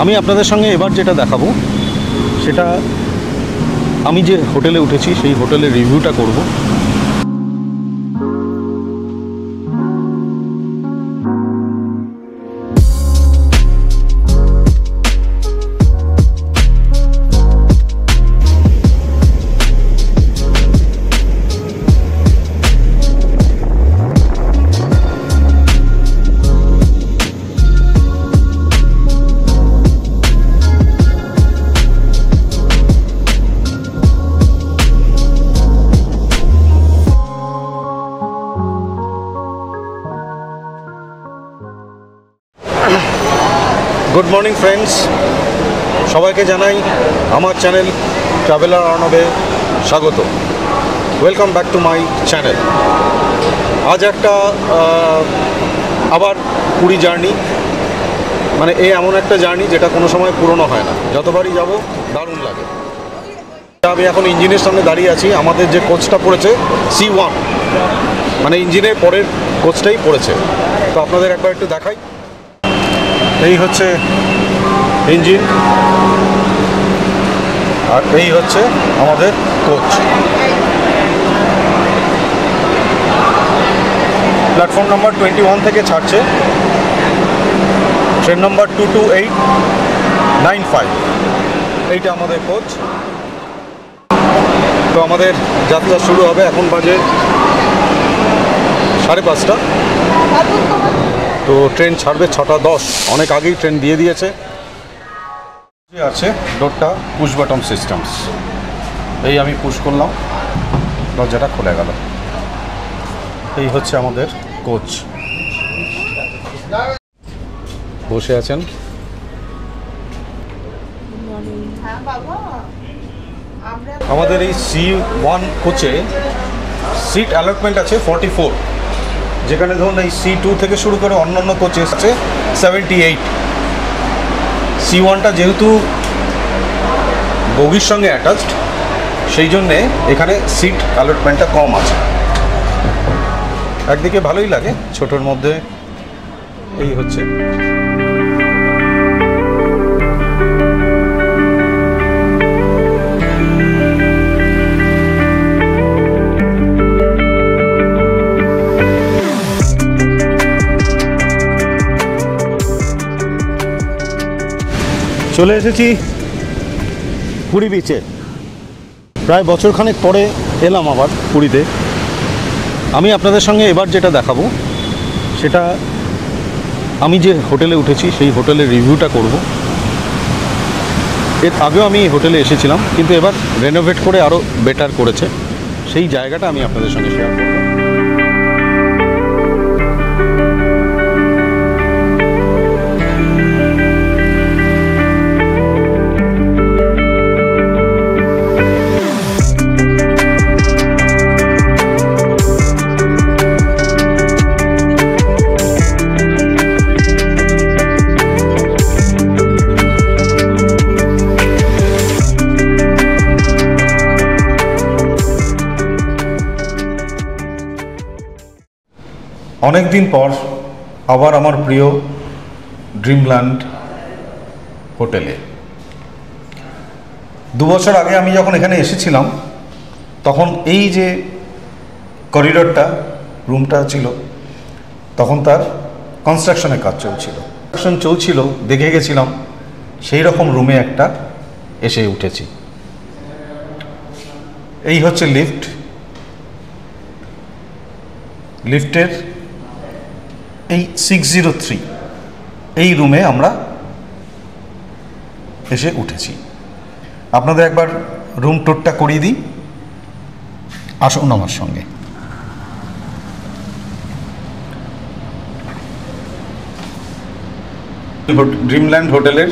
আমি আপনাদের সঙ্গে এবার যেটা দেখাবো সেটা আমি যে হোটেলে উঠেছি সেই হোটেলের রিভিউটা করব। গুড মর্নিং ফ্রেন্ডস, সবাইকে জানাই আমার চ্যানেল ট্রাভেলার অর্ণবে স্বাগত। Welcome back to my channel. আজ একটা আবার পুরী জার্নি, মানে এমন একটা জার্নি যেটা কোনো সময় পুরনো হয় না, যতবারই যাব দারুণ লাগে। আমি এখন ইঞ্জিনের সামনে দাঁড়িয়ে আছি। আমাদের যে কোচটা পড়েছে C1, মানে ইঞ্জিনের পরের কোচটাই পড়েছে, তো আপনাদের একবার একটু দেখাই। এই হচ্ছে ইঞ্জিন আর এই হচ্ছে আমাদের কোচ। প্ল্যাটফর্ম নাম্বার 21 থেকে ছাড়ছে, ট্রেন নাম্বার 22895। এইটা আমাদের কোচ। তো আমাদের যাত্রা শুরু হবে। এখন বাজে 5:30। তো ট্রেন ছাড়বে 6:10। অনেক আগেই ট্রেন দিয়ে দিয়েছে। আছে ডোরটা পুশ বাটন সিস্টেমস। এই আমি পুশ করলাম, দরজাটা খুলে গেল। এই হচ্ছে আমাদের কোচ। বসে আছেন আমাদের এই C1 কোচে সিট অ্যালটমেন্ট আছে 44, যেখানে ধরুন এই C2 থেকে শুরু করে অন্যান্য কোচে আছে 78। C1টা যেহেতু বগির সঙ্গে অ্যাটাচড, সেই জন্যে এখানে সিট অ্যালটমেন্টটা কম আছে। একদিকে ভালোই লাগে ছোটোর মধ্যে। এই হচ্ছে চলে এসেছি পুরী বিচে। প্রায় বছরখানেক পরে এলাম আবার পুরীতে। আমি আপনাদের সঙ্গে এবার যেটা দেখাবো সেটা আমি যে হোটেলে উঠেছি সেই হোটেলের রিভিউটা করব। এর আগেও আমি এই হোটেলে এসেছিলাম, কিন্তু এবার রেনোভেট করে আরও বেটার করেছে। সেই জায়গাটা আমি আপনাদের সঙ্গে শেয়ার করব। অনেক দিন পর আবার আমার প্রিয় ড্রিমল্যান্ড হোটেলে। 2 বছর আগে আমি যখন এখানে এসেছিলাম, তখন এই যে করিডোরটা রুমটা ছিল, তখন তার কনস্ট্রাকশনের কাজ চলছিল। দেখে গেছিলাম, সেই রকম রুমে একটা এসে উঠেছি। এই হচ্ছে লিফটের এই 603 এই রুমে আমরা এসে উঠেছি। আপনাদের একবার রুম ট্যুরটা করিয়ে দিই, আসুন আমার সঙ্গে। ড্রিমল্যান্ড হোটেলের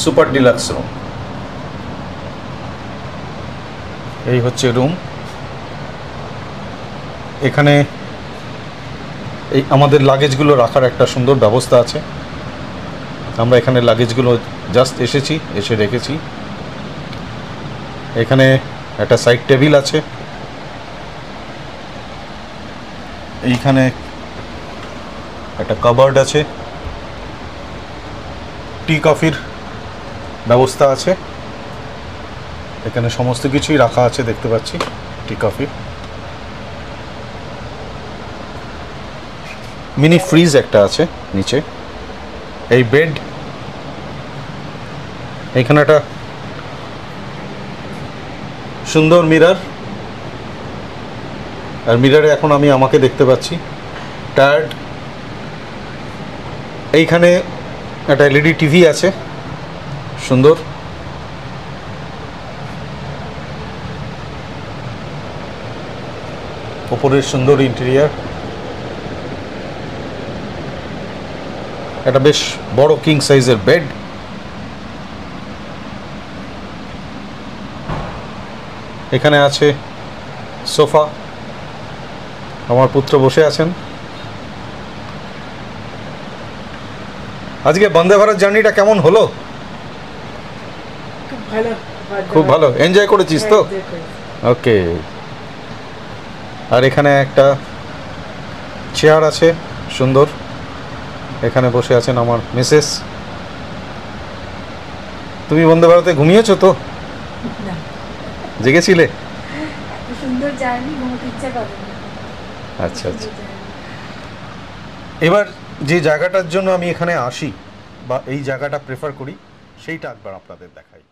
সুপার ডিলাক্স রুম। এই হচ্ছে রুম। এখানে এই আমাদের লাগেজগুলো রাখার একটা সুন্দর ব্যবস্থা আছে। আমরা এখানে লাগেজগুলো জাস্ট এসে রেখেছি। এখানে একটা সাইড টেবিল আছে। এইখানে একটা কাবার্ড আছে। টি কফির ব্যবস্থা আছে, এখানে সমস্ত কিছুই রাখা আছে দেখতে পাচ্ছি। টি কফি, মিনি ফ্রিজ একটা আছে নিচে, এই বেড, এইখানে একটা সুন্দর মিরর, আর মিররে এখন আমি আমাকে দেখতে পাচ্ছি টায়ার্ড। এইখানে একটা এলইডি টিভি আছে সুন্দর, ওপরের সুন্দর ইন্টেরিয়ার, একটা বেশ বড় কিং সাইজের বেড, এখানে আছে সোফা, আমার পুত্র বসে আছেন। আজকে বন্দে ভারত জার্নিটা কেমন হলো? খুব ভালো, এনজয় করেছিস তো? ওকে। আর এখানে একটা চেয়ার আছে সুন্দর, এখানে বসে আছেন আমার মিসেস। তুমি বন্দে ভারতে ঘুমিয়েছো তো? জেগেছিলে? সুন্দর জার্নি, ঘুমোতে ইচ্ছা করে না। আচ্ছা আচ্ছা। এবার যে জায়গাটার জন্য আমি এখানে আসি বা এই জায়গাটা প্রেফার করি সেইটা একবার আপনাদের দেখাই।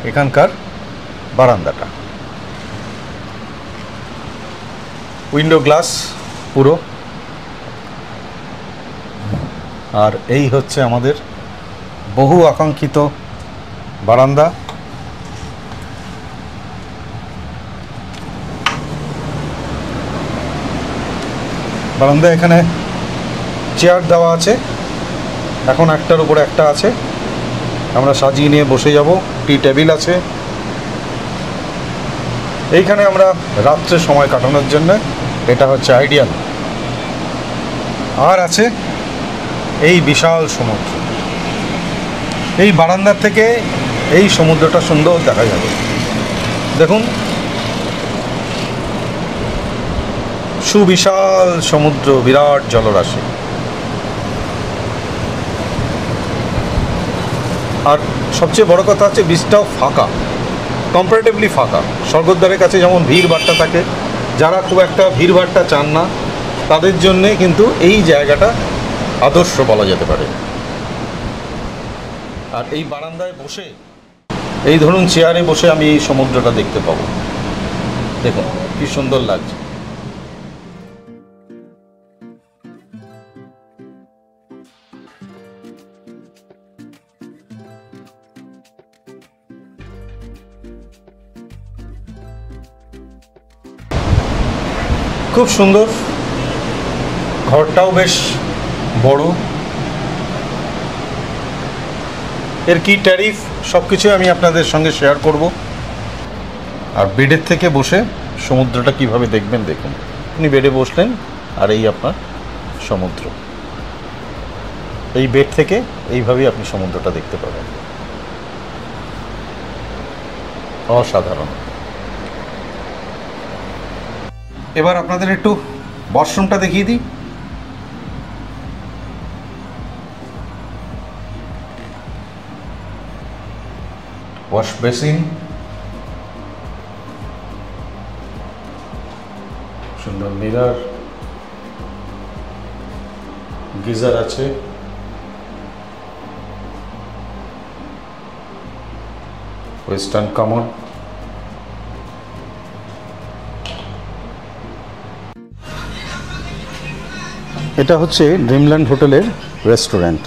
এখানকার বারান্দাটা, উইন্ডো গ্লাস পুরো, আর এই হচ্ছে আমাদের বহু আকাঙ্ক্ষিত বারান্দা। বারান্দা এখানে চেয়ার দেওয়া আছে, এখন একটার উপরে একটা আছে, আমরা সাজিয়ে নিয়ে বসে যাব। টি টেবিল আছে এইখানে, আমরা রাত্রে সময় কাটানোর জন্য এটা হচ্ছে আইডিয়াল। আর আছে এই বিশাল সমুদ্র, এই বারান্দার থেকে এই সমুদ্রটা সুন্দর দেখা যাবে। দেখুন, সুবিশাল সমুদ্র, বিরাট জলরাশি, আর সবচেয়ে বড় কথা হচ্ছে বীজটাও ফাঁকা, কম্পারেটিভলি ফাঁকা। স্বর্গদ্বারের কাছে যেমন ভিড় ভাট্টা থাকে, যারা খুব একটা ভিড় ভাট্টা চান না তাদের জন্যে কিন্তু এই জায়গাটা আদর্শ বলা যেতে পারে। আর এই বারান্দায় বসে, এই ধরুন চেয়ারে বসে আমি এই সমুদ্রটা দেখতে পাবো। দেখুন কি সুন্দর লাগছে। খুব সুন্দর, ঘরটাও বেশ বড়। এর কি ট্যারিফ সব কিছু আমি আপনাদের সঙ্গে শেয়ার করব। আর বেডের থেকে বসে সমুদ্রটা কিভাবে দেখবেন দেখুন। আপনি বেডে বসলেন আর এই আপনার সমুদ্র, এই বেড থেকে এইভাবেই আপনি সমুদ্রটা দেখতে পাবেন। অসাধারণ। এবার আপনাদের একটু ওয়াশরুমটা দেখিয়ে দিই। ওয়াশ বেসিন, সুন্দর মিরর, গিজার আছে, ওয়েস্টার্ন কমোড, এটা হচ্ছে ড্রিমল্যান্ড হোটেলের রেস্টুরেন্ট।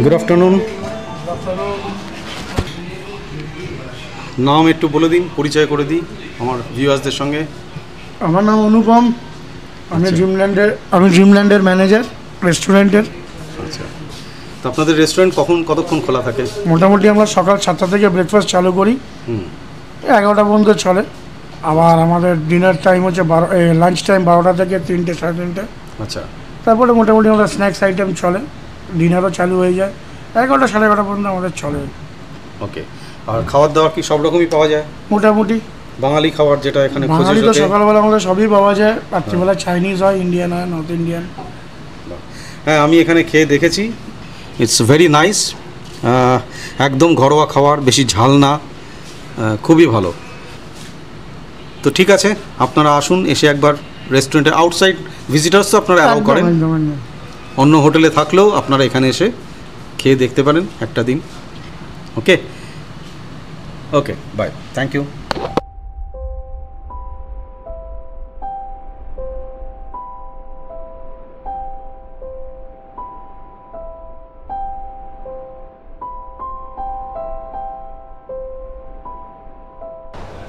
Good afternoon. নাম একটু বলে দিন, পরিচয় করে দিই আমার ভিউয়ার্সদের সঙ্গে। আমার নাম অনুপম, আমি ড্রিমল্যান্ডের ম্যানেজার রেস্টুরেন্টের। আচ্ছা, তো আপনাদের রেস্টুরেন্ট কতক্ষণ খোলা থাকে? মোটামুটি আমরা সকাল 7টা থেকে ব্রেকফাস্ট চালু করি, 11টা পর্যন্ত চলে। আবার আমাদের ডিনার টাইম হচ্ছে লাঞ্চ টাইম 12টা থেকে 3টে, সাড়ে 3টে। আচ্ছা, তারপরে মোটামুটি আমরা স্ন্যাক্স আইটেম চলে, ডিনারও চালু হয়ে যায় 11টা, সাড়ে 11টা পর্যন্ত আমাদের চলে। ওকে। আর খাবার দাবার কি সব রকমই পাওয়া যায়? মোটামুটি বাঙালি খাবার যেটা এখানে বাঙালি তো সকালবেলা আমাদের সবই পাওয়া যায়, রাত্রিবেলা চাইনিজ হয়, ইন্ডিয়ান হয়, নর্থ ইন্ডিয়ান। হ্যাঁ, আমি এখানে খেয়ে দেখেছি, ইটস ভেরি নাইস। একদম ঘরোয়া খাবার, বেশি ঝাল না, খুবই ভালো। তো ঠিক আছে, আপনারা আসুন, এসে একবার রেস্টুরেন্টে আউটসাইড ভিজিটার্স তো আপনারা অ্যালাউ করেন, অন্য হোটেলে থাকলেও আপনারা এখানে এসে খেয়ে দেখতে পারেন একটা দিন। ওকে ওকে, বাই, থ্যাংক ইউ।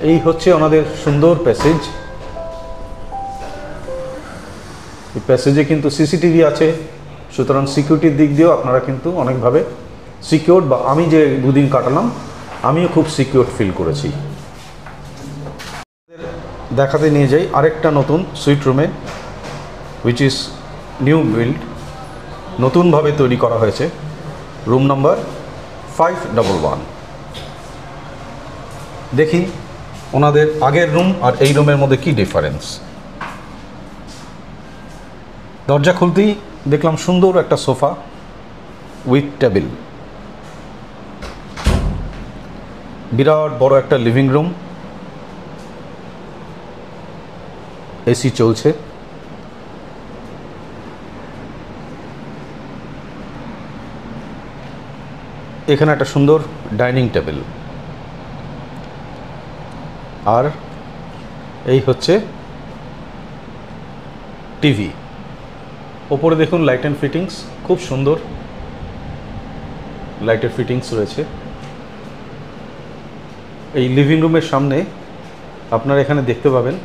এই হচ্ছে ওনাদের সুন্দর প্যাসেজ। এই প্যাসেজে কিন্তু সিসিটিভি আছে, সুতরাং সিকিউরিটির দিক দিয়েও আপনারা কিন্তু অনেকভাবে সিকিউর, বা আমি যে দুদিন কাটালাম আমিও খুব সিকিউর ফিল করেছি। দেখাতে নিয়ে যাই আরেকটা নতুন সুইট রুমে, হুইচ ইজ নিউ বিল্ড, নতুনভাবে তৈরি করা হয়েছে, রুম নাম্বার 511। দেখি ওনাদের আগের রুম আর এই রুমের মধ্যে কি ডিফারেন্স। দরজা খুলতেই দেখলাম সুন্দর একটা সোফা উইথ টেবিল, বিরাট বড় একটা লিভিং রুম, এসি চলছে, এখানে একটা সুন্দর ডাইনিং টেবিল, আর এই হচ্ছে টিভি। ওপরে দেখুন লাইট অ্যান্ড ফিটিংস, খুব সুন্দর লাইটের ফিটিংস রয়েছে। এই লিভিং রুমের সামনে আপনারা এখানে দেখতে পাবেন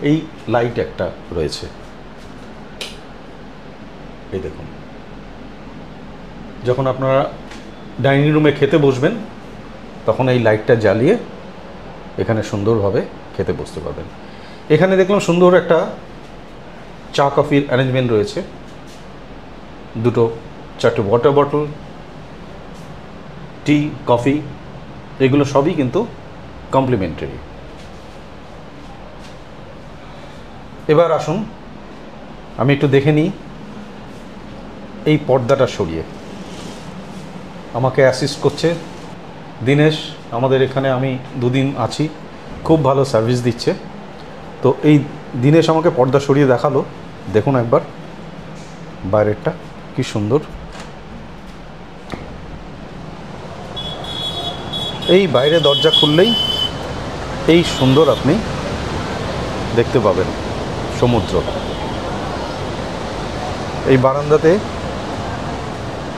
এই লাইট একটা রয়েছে, এই দেখুন। যখন আপনারা ডাইনিং রুমে খেতে বসবেন তখন এই লাইটটা জ্বালিয়ে এখানে সুন্দরভাবে খেতে বসতে পারবেন। এখানে দেখলাম সুন্দর একটা চা কফির অ্যারেঞ্জমেন্ট রয়েছে, 2-4টে ওয়াটার বটল, টি, কফি, এগুলো সবই কিন্তু কমপ্লিমেন্টারি। এবার আসুন আমি একটু দেখে নিই এই পর্দাটা সরিয়ে। আমাকে অ্যাসিস্ট করছে দিনেশ, আমাদের এখানে আমি দুদিন আছি, খুব ভালো সার্ভিস দিচ্ছে। তো এই দিনেশ আমাকে পর্দা সরিয়ে দেখালো, দেখুন একবার বাইরেরটা কি সুন্দর। এই বাইরে দরজা খুললেই এই সুন্দর আপনি দেখতে পাবেন সমুদ্র। এই বারান্দাতে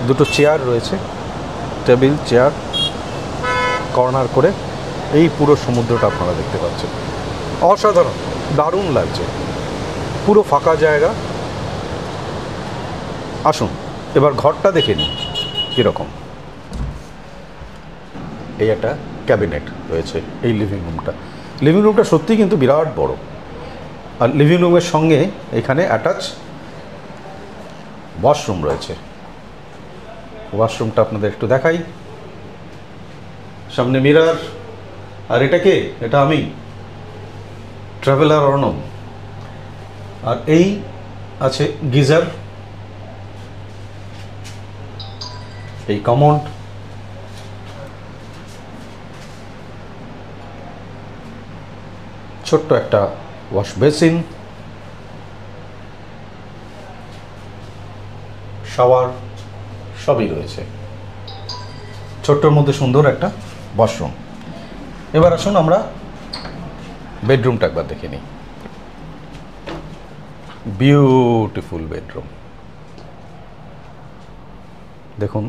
2টো চেয়ার রয়েছে, টেবিল চেয়ার, কর্নার করে এই পুরো সমুদ্রটা আপনারা দেখতে পাচ্ছেন। অসাধারণ, দারুণ লাগছে, পুরো ফাঁকা জায়গা। আসুন এবার ঘরটা দেখে নিন কীরকম। এই একটা ক্যাবিনেট রয়েছে এই লিভিং রুমটা সত্যিই কিন্তু বিরাট বড়। আর লিভিং রুমের সঙ্গে এখানে অ্যাটাচ ওয়াশরুম রয়েছে। ওয়াশরুমটা আপনাদের একটু দেখাই, সামনে মিরর। আর এটা কে? এটা আমি, ট্রাভেলার অর্ণব। আর এই আছে গিজার, এই কমোড, ছোট্ট একটা ওয়াশ বেসিন, শাওয়ার, সবই রয়েছে। ছোট্টর মধ্যে সুন্দর একটা ওয়াশরুম। এবার আসুন আমরা বেডরুমটা একবার দেখে নিই। বিউটিফুল বেডরুম, দেখুন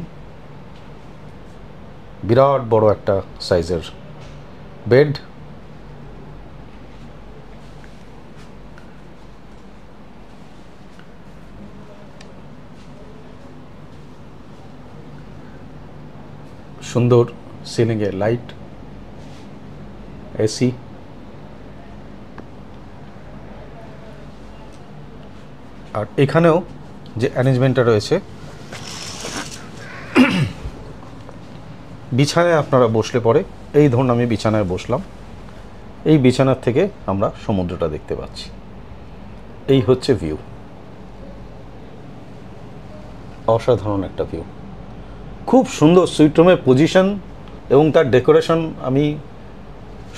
বিরাট বড় একটা সাইজের বেড। সুন্দর সিলিংয়ে লাইট, এসি, আর এখানেও যে অ্যারেঞ্জমেন্টটা রয়েছে, বিছানায় আপনারা বসলে পরে, এই ধরুন আমি বিছানায় বসলাম, এই বিছানার থেকে আমরা সমুদ্রটা দেখতে পাচ্ছি। এই হচ্ছে ভিউ, অসাধারণ একটা ভিউ, খুব সুন্দর। সুইট রুমের পজিশন এবং তার ডেকোরেশন আমি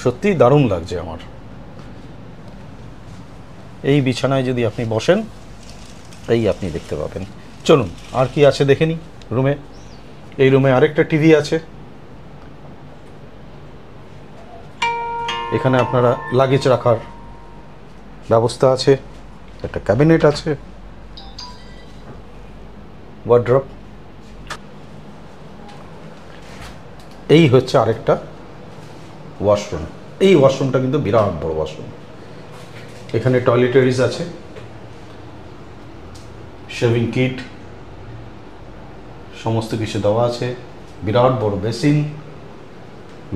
সত্যিই দারুণ লাগছে আমার। এই বিছানায় যদি আপনি বসেন, এই আপনি দেখতে পাবেন। চলুন আর কি আছে দেখে নিই রুমে। এই রুমে আরেকটা টিভি আছে, এখানে আপনারা লাগেজ রাখার ব্যবস্থা আছে, একটা ক্যাবিনেট আছে, ওয়ার্ড্রপ। এই হচ্ছে আরেকটা ওয়াশরুম। এই ওয়াশরুমটা কিন্তু বিরাট বড় ওয়াশরুম। এখানে টয়লেটারিজ আছে, শেভিং কিট, সমস্ত কিছু দেওয়া আছে। বিরাট বড় basin,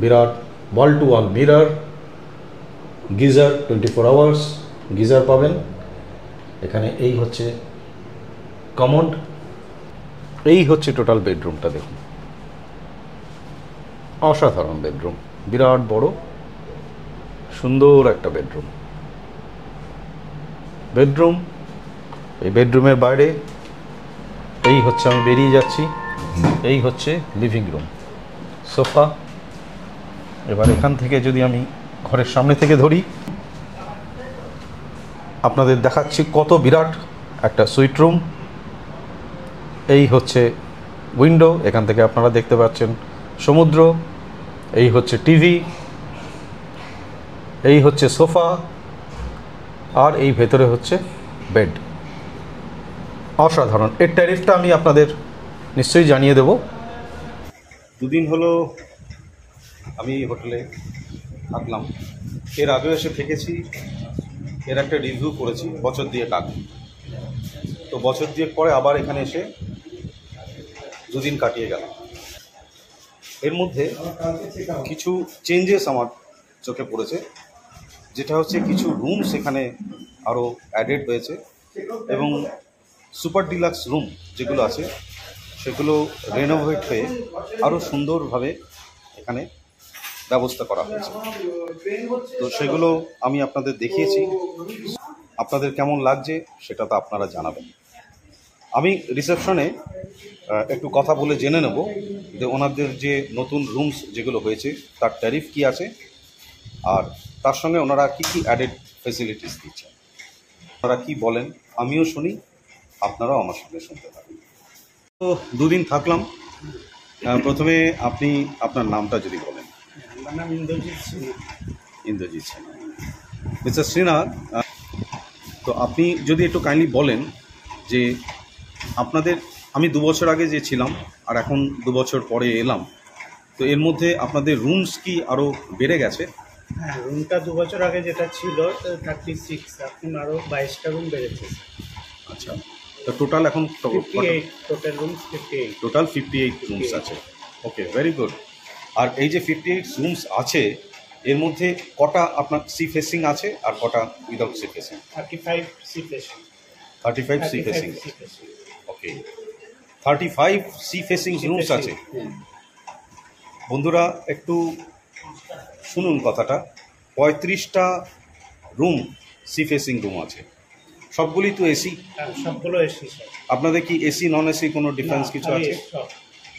Virat wall to all mirror, geyser 24 hours geyser পাবেন এখানে। এই হচ্ছে কমোড। এই হচ্ছে টোটাল বেডরুমটা, দেখুন অসাধারণ বেডরুম, বিরাট বড় সুন্দর একটা বেডরুম। এই বেডরুমের বাইরে এই হচ্ছে, আমি বেরিয়ে যাচ্ছি, এই হচ্ছে লিভিং রুম, সোফা। এবার এখান থেকে যদি আমি ঘরের সামনে থেকে ধরি, আপনাদের দেখাচ্ছি কত বিরাট একটা সুইট রুম। এই হচ্ছে উইন্ডো, এখান থেকে আপনারা দেখতে পাচ্ছেন সমুদ্র। এই হচ্ছে টিভি, এই হচ্ছে সোফা, আর এই ভেতরে হচ্ছে বেড। অসাধারণ। এর ট্যারিফটা আমি আপনাদের নিশ্চয়ই জানিয়ে দেব। দুদিন হলো আমি হোটেলে থাকলাম, এর আগেও এসে থেকেছি, এর একটা রিভিউ করেছি বছর দিয়ে আগে। তো বছর দিয়ে পরে আবার এখানে এসে দুদিন কাটিয়ে গেলাম। এর মধ্যে কিছু চেঞ্জেস আমার চোখে পড়েছে, যেটা হচ্ছে কিছু রুমস এখানে আরও অ্যাডেড হয়েছে, এবং সুপার ডিলাক্স রুম যেগুলো আছে সেগুলো রেনোভেট হয়ে আরও সুন্দরভাবে এখানে ব্যবস্থা করা হয়েছে। তো সেগুলো আমি আপনাদের দেখিয়েছি, আপনাদের কেমন লাগছে সেটা তো আপনারা জানাবেন। আমি রিসেপশনে একটু কথা বলে জেনে নেব যে ওনাদের যে নতুন রুমস যেগুলো হয়েছে তার ট্যারিফ কী আছে, আর তার সঙ্গে ওনারা কী কী অ্যাডেড ফেসিলিটিস দিচ্ছেন, ওনারা কী বলেন আমিও শুনি, আপনারাও আমার সঙ্গে শুনতে পারেন। তো দুদিন থাকলাম। প্রথমে আপনি আপনার নামটা যদি বলেন। আমার নাম ইন্দ্রজিৎ সিনহা। ইন্দ্রজিৎ সিনহা। মিস্টার সিনহা, তো আপনি যদি একটু কাইন্ডলি বলেন যে আপনাদের, আমি 2 বছর আগে যে ছিলাম আর এখন 2 বছর পরে এলাম, তো এর মধ্যে আপনাদের রুমস কি আরও বেড়ে গেছে? হ্যাঁ, রুমটা 2 বছর আগে যেটা ছিল 36, এখন আরও 22টা রুম বেড়েছে। আচ্ছা, তো টোটাল এখন 58, টোটাল রুমস 58। টোটাল 58 রুমস আছে। ওকে, ভেরি গুড। আর এই যে 58 রুমস আছে, এর মধ্যে কটা আপনার সি ফেসিং আছে আর কটা without sea facing? 35 sea facing. 35 sea facing. Okay, 35 sea facing rooms আছে। বন্ধুরা একটু শুনুন কথাটা, 35টা রুম সি ফেসিং রুম আছে, সবগুলি তো এসি? হ্যাঁ, সবগুলো এসি স্যার। আপনাদের কি এসি নন এসি কোনো ডিফারেন্স কিছু আছে?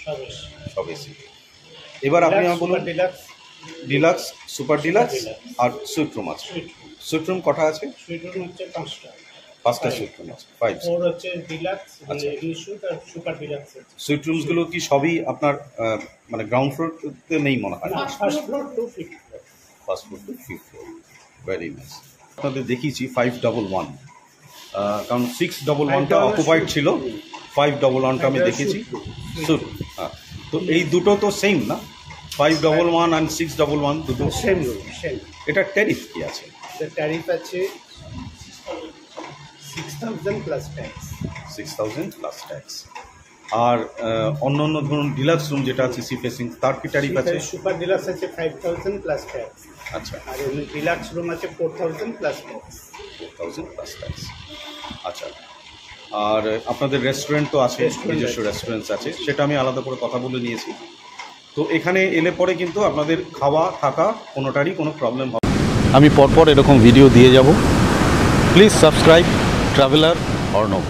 সব এসি। সব এসি। এবার আপনি আমার বলুন, ডিলাক্স, ডিলাক্স, সুপার ডিলাক্স আর সুইট রুম আছে। সুইট রুম কটা আছে? সুইট রুম হচ্ছে 5টা। 5টা সুইট রুম আছে, 5। 4 হচ্ছে ডিলাক্স, আচ্ছা। রিস্যুট আর সুপার ডিলাক্স আছে। সুইট রুমসগুলো কি সবই আপনার মানে গ্রাউন্ড ফ্লোরতে নেই মনে হয়? First floor to 5th floor. First floor to 5th floor. Very nice. আপনাদের দেখিয়েছি 511, কারণ 611টা অকুপাইড ছিল, 511টা আমি দেখেছি সুট। হ্যাঁ, তো এই দুটো তো সেম না? 511 অ্যান্ড 611 দুটো সেম রুম সেম। এটা ট্যারিফ কি আছে? ট্যারিফ আছে 6,000 প্লাস ট্যাক্স। 6,000 plus tax. আর অন্য অন্য ধরুন ডিলাক্স রুম যেটা আছে সি ফেসিং, তার কি ট্যারিফ আছে? সুপার ডিলাক্স আছে 5,000 প্লাস ট্যাক্স। আচ্ছা, আর এমনি ডিলাক্স রুম আছে 4,000 প্লাস ট্যাক্স। 4,000 plus tax. আচ্ছা, আর আপনাদের রেস্টুরেন্ট তো আছে, নিজস্ব রেস্টুরেন্ট আছে, সেটা আমি আলাদা করে কথা বলে নিয়েছি। তো এখানে এলে পরে কিন্তু আপনাদের খাওয়া থাকা কোনোটারই কোনো প্রবলেম হবে। আমি পরপর এরকম ভিডিও দিয়ে যাব। Please subscribe traveller Arnab.